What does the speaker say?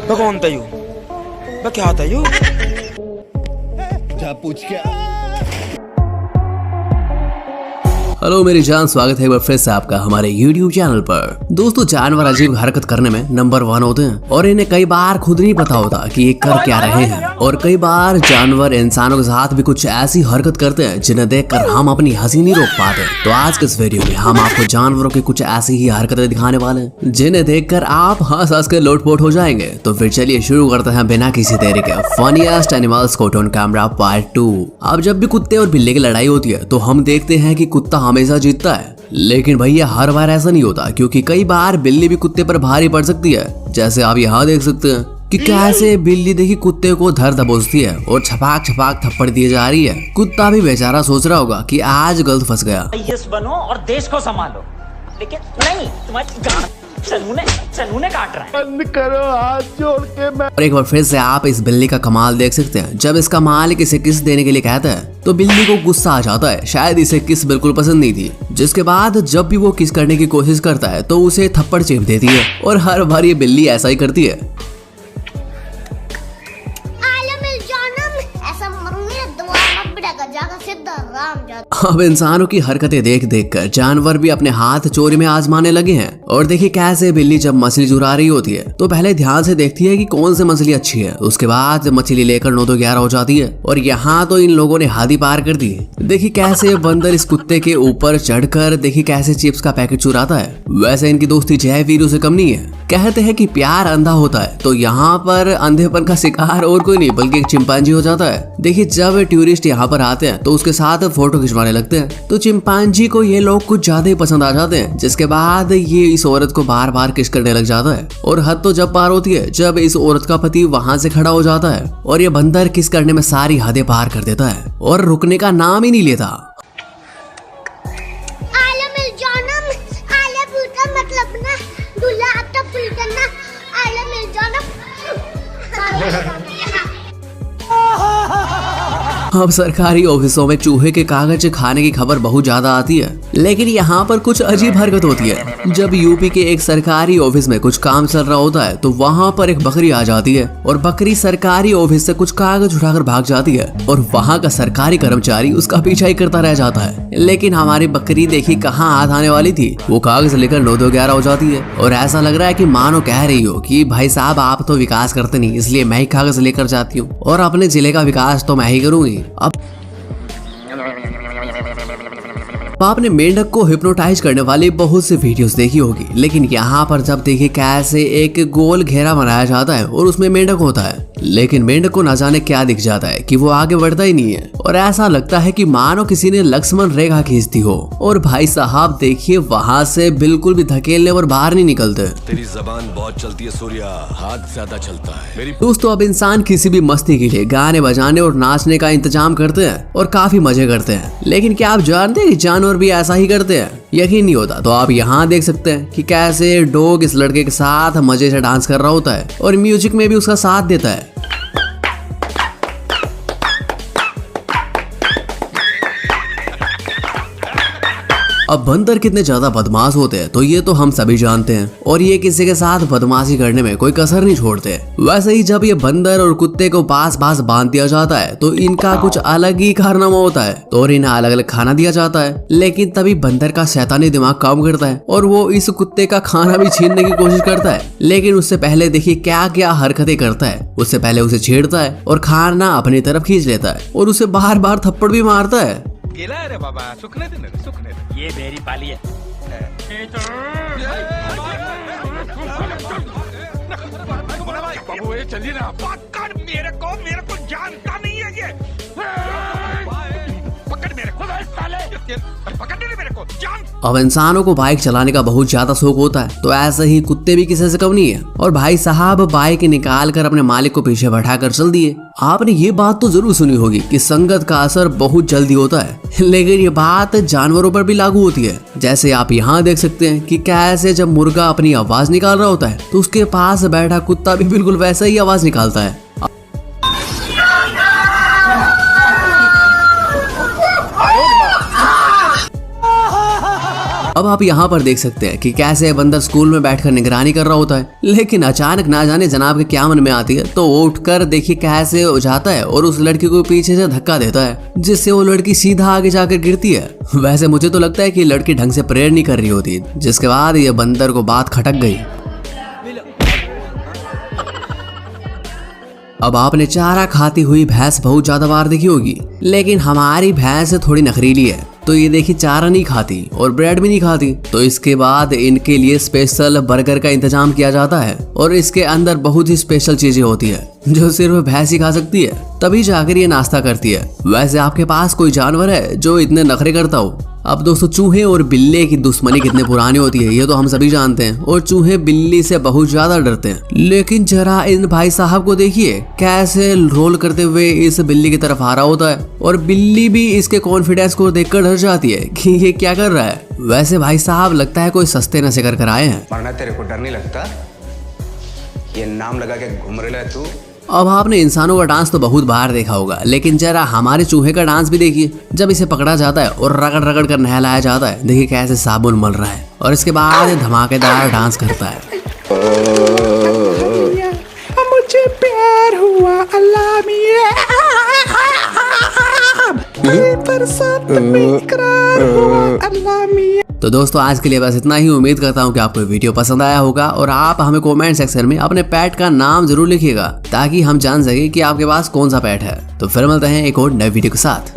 मैं कौन था यू? मैं क्या था यू? जा पूछ क्या। हेलो मेरी जान, स्वागत है एक बार फिर से आपका हमारे YouTube चैनल पर। दोस्तों, जानवर अजीब हरकत करने में नंबर 1 होते हैं और इन्हें कई बार खुद नहीं पता होता कि ये कर क्या रहे हैं। और कई बार जानवर इंसानों के साथ भी कुछ ऐसी हरकत करते हैं जिन्हें देखकर हम अपनी हंसी नहीं रोक पाते। तो आज के इस वीडियो में हम आपको जानवरों की कुछ ऐसी ही हरकतें दिखाने वाले हैं जिन्हें देखकर आप हंस हंस के लोटपोट हो जाएंगे। तो फिर चलिए शुरू करते हैं बिना किसी देरी के funniest animals caught on camera part 2। अब जब भी कुत्ते और बिल्ली की लड़ाई होती है तो हम देखते हैं कि कुत्ता हमेशा जीतता है, लेकिन भैया हर बार ऐसा नहीं होता, क्योंकि कई बार बिल्ली भी कुत्ते पर भारी पड़ सकती है। जैसे आप यहाँ देख सकते हैं कि कैसे बिल्ली देखी कुत्ते को धर दबोचती है और छपाक छपाक थप्पड़ दिए जा रही है। कुत्ता भी बेचारा सोच रहा होगा कि आज गलत फंस गया। आईएएस बनो और देश को संभालो, लेकिन नहीं, तुम्हारी चनूने काट रहा है। बंद करो हाथ जोड़ के। मैं और एक बार फिर से आप इस बिल्ली का कमाल देख सकते हैं। जब इसका मालिक इसे किस देने के लिए कहता है तो बिल्ली को गुस्सा आ जाता है, शायद इसे किस बिल्कुल पसंद नहीं थी। जिसके बाद जब भी वो किस करने की कोशिश करता है तो उसे थप्पड़ चेप देती है और हर बार ये बिल्ली ऐसा ही करती है। अब इंसानों की हरकतें देख देख कर जानवर भी अपने हाथ चोरी में आजमाने लगे हैं। और देखिए कैसे बिल्ली जब मछली चुरा रही होती है तो पहले ध्यान से देखती है कि कौन सी मछली अच्छी है, उसके बाद मछली लेकर 9-11 हो जाती है। और यहाँ तो इन लोगों ने हद ही पार कर दी। देखिए कैसे बंदर इस कुत्ते के ऊपर चढ़कर देखिए कैसे चिप्स का पैकेट चुराता है। वैसे इनकी दोस्ती जय वीरू से कम नहीं है। कहते हैं कि प्यार अंधा होता है, तो यहाँ पर अंधेपन का शिकार और कोई नहीं बल्कि एक चिंपांजी हो जाता है। देखिए जब टूरिस्ट यहाँ पर आते हैं तो उसके साथ फोटो खिंचवाने लगते हैं, तो चिंपांजी को ये लोग कुछ ज्यादा ही पसंद आ जाते हैं। जिसके बाद ये इस औरत को बार बार किस करने लग जाता है। और हद तो जब पार होती है जब इस औरत का पति वहां से खड़ा हो जाता है और ये बंदर किस करने में सारी हदें पार कर देता है और रुकने का नाम ही नहीं लेता। अब सरकारी ऑफिसों में चूहे के कागज खाने की खबर बहुत ज्यादा आती है, लेकिन यहाँ पर कुछ अजीब हरकत होती है। जब यूपी के एक सरकारी ऑफिस में कुछ काम चल रहा होता है तो वहाँ पर एक बकरी आ जाती है और बकरी सरकारी ऑफिस से कुछ कागज उठाकर भाग जाती है और वहाँ का सरकारी कर्मचारी उसका पीछा ही करता रह जाता है। लेकिन हमारी बकरी देखी कहाँ हाथ आने वाली थी, वो कागज लेकर 9-11 हो जाती है। और ऐसा लग रहा है कि मानो कह रही हो कि भाई साहब आप तो विकास करते नहीं, इसलिए मैं ही कागज लेकर जाती हूँ और अपने जिले का विकास तो मैं ही करूंगी। अब आपने मेंढक को हिप्नोटाइज करने वाली बहुत सी वीडियोस देखी होगी, लेकिन यहाँ पर जब देखिए कैसे एक गोल घेरा बनाया जाता है और उसमें मेंढक होता है, लेकिन मेंढक को न जाने क्या दिख जाता है कि वो आगे बढ़ता ही नहीं है और ऐसा लगता है कि मानो किसी ने लक्ष्मण रेखा खींच दी हो। और भाई साहब देखिए वहाँ से बिल्कुल भी धकेलने और बाहर नहीं निकलते। तेरी जबान बहुत चलती है सूर्या, हाथ ज्यादा चलता है। दोस्तों, अब इंसान किसी भी मस्ती के लिए गाने बजाने और नाचने का इंतजाम करते हैं और काफी मजे करते हैं, लेकिन क्या आप जानते हैं कि जानवर भी ऐसा ही करते हैं? यकीन नहीं होता तो आप यहाँ देख सकते हैं कि कैसे डॉग इस लड़के के साथ मजे से डांस कर रहा होता है और म्यूजिक में भी उसका साथ देता है। अब बंदर कितने ज्यादा बदमाश होते हैं तो ये तो हम सभी जानते हैं और ये किसी के साथ बदमाशी करने में कोई कसर नहीं छोड़ते। वैसे ही जब ये बंदर और कुत्ते को पास पास बांध दिया जाता है तो इनका कुछ अलग ही कारनामा होता है और इन्हें अलग अलग खाना दिया जाता है। लेकिन तभी बंदर का शैतानी दिमाग काम करता है और वो इस कुत्ते का खाना भी छीनने की कोशिश करता है। लेकिन उससे पहले देखिए क्या क्या हरकतें करता है। उससे पहले उसे छेड़ता है और खाना अपनी तरफ खींच लेता है और उसे बार बार थप्पड़ भी मारता है। गेला रे बाबा, सुखने दे, सुखने दे। ये मेरी पाली है। बाबू ये चलिए ना, पकड़ मेरे को जानता नहीं है ये। पकड़ मेरे को साले, पकड़ मेरे को जान। अब इंसानों को बाइक चलाने का बहुत ज्यादा शौक होता है, तो ऐसे ही कुत्ते भी किसी से कम नहीं है। और भाई साहब बाइक निकाल कर अपने मालिक को पीछे बैठा कर चल दिए। आपने ये बात तो जरूर सुनी होगी कि संगत का असर बहुत जल्दी होता है, लेकिन ये बात जानवरों पर भी लागू होती है। जैसे आप यहाँ देख सकते हैं कि कैसे जब मुर्गा अपनी आवाज निकाल रहा होता है तो उसके पास बैठा कुत्ता भी बिल्कुल वैसा ही आवाज निकालता है। अब आप यहाँ पर देख सकते हैं कि कैसे बंदर स्कूल में बैठकर निगरानी कर रहा होता है, लेकिन अचानक ना जाने जनाब के क्या मन में आती है तो वो उठकर देखिए कैसे हो जाता है और उस लड़की को पीछे से धक्का देता है, जिससे वो लड़की सीधा आगे जाकर गिरती है। वैसे मुझे तो लगता है कि लड़की ढंग से प्रेयर नहीं कर रही होती, जिसके बाद ये बंदर को बात खटक गई। अब आपने चारा खाती हुई भैंस बहुत ज्यादा बार देखी होगी, लेकिन हमारी भैंस थोड़ी नखरीली है, तो ये देखिए चारा नहीं खाती और ब्रेड भी नहीं खाती। तो इसके बाद इनके लिए स्पेशल बर्गर का इंतजाम किया जाता है और इसके अंदर बहुत ही स्पेशल चीजें होती है जो सिर्फ भैंस ही खा सकती है, तभी जाकर ये नाश्ता करती है। वैसे आपके पास कोई जानवर है जो इतने नखरे करता हो? अब दोस्तों चूहे और बिल्ली की दुश्मनी कितने पुरानी होती है ये तो हम सभी जानते हैं, और चूहे बिल्ली से बहुत ज्यादा डरते हैं। लेकिन जरा इन भाई साहब को देखिए कैसे रोल करते हुए इस बिल्ली की तरफ आ रहा होता है, और बिल्ली भी इसके कॉन्फिडेंस को देखकर डर जाती है कि ये क्या कर रहा है। वैसे भाई साहब लगता है कोई सस्ते नशे कर आए हैं। वरना तेरे को डर नहीं लगता? ये नाम लगा के घूम रहा है तू। अब आपने इंसानों का डांस तो बहुत बार देखा होगा, लेकिन जरा हमारे चूहे का डांस भी देखिए। जब इसे पकड़ा जाता है और रगड़ रगड़ कर नहलाया जाता है, देखिए कैसे साबुन मल रहा है और इसके बाद धमाकेदार डांस करता है। मुझे प्यार हुआ अल्लाह मियां, बरसात में इकरार हुआ अल्लाह मियां। तो दोस्तों आज के लिए बस इतना ही। उम्मीद करता हूँ कि आपको वीडियो पसंद आया होगा और आप हमें कमेंट सेक्शन में अपने पेट का नाम जरूर लिखिएगा ताकि हम जान सके कि आपके पास कौन सा पेट है। तो फिर मिलते हैं एक और नए वीडियो के साथ।